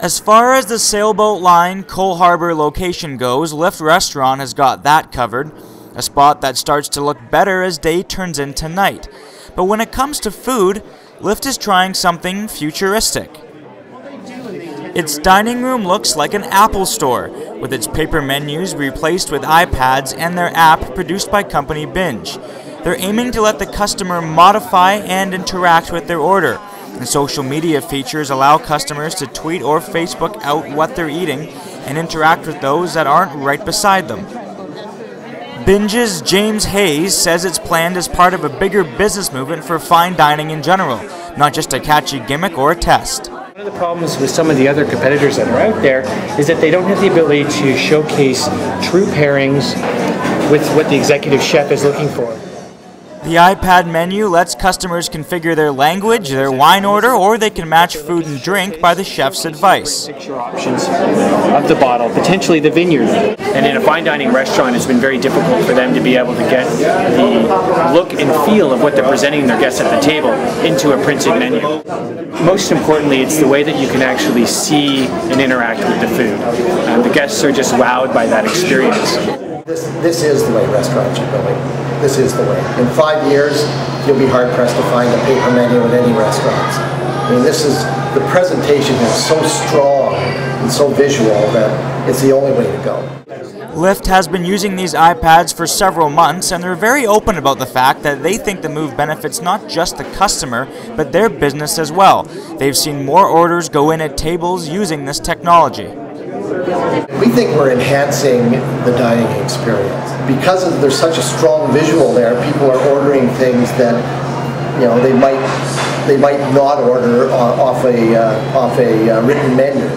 As far as the Sailboat Line Cole Harbour location goes, Lift Restaurant has got that covered, a spot that starts to look better as day turns into night. But when it comes to food, Lift is trying something futuristic. Its dining room looks like an Apple store, with its paper menus replaced with iPads and their app produced by company Binge. They're aiming to let the customer modify and interact with their order. And social media features allow customers to tweet or Facebook out what they're eating and interact with those that aren't right beside them. Binge's James Hayes says it's planned as part of a bigger business movement for fine dining in general, not just a catchy gimmick or a test. One of the problems with some of the other competitors that are out there is that they don't have the ability to showcase true pairings with what the executive chef is looking for. The iPad menu lets customers configure their language, their wine order, or they can match food and drink by the chef's advice. Picture options of the bottle, potentially the vineyard. And in a fine dining restaurant, it's been very difficult for them to be able to get the look and feel of what they're presenting their guests at the table into a printed menu. Most importantly, it's the way that you can actually see and interact with the food. The guests are just wowed by that experience. This is the way restaurants are going. This is the way. In 5 years, you'll be hard-pressed to find a paper menu at any restaurants. I mean, the presentation is so strong and so visual that it's the only way to go. Lift has been using these iPads for several months, and they're very open about the fact that they think the move benefits not just the customer, but their business as well. They've seen more orders go in at tables using this technology. We think we're enhancing the dining experience. Because there's such a strong visual there, people are ordering things that they might not order off a written menu.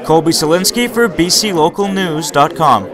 Colby Solinsky for BCLocalNews.com.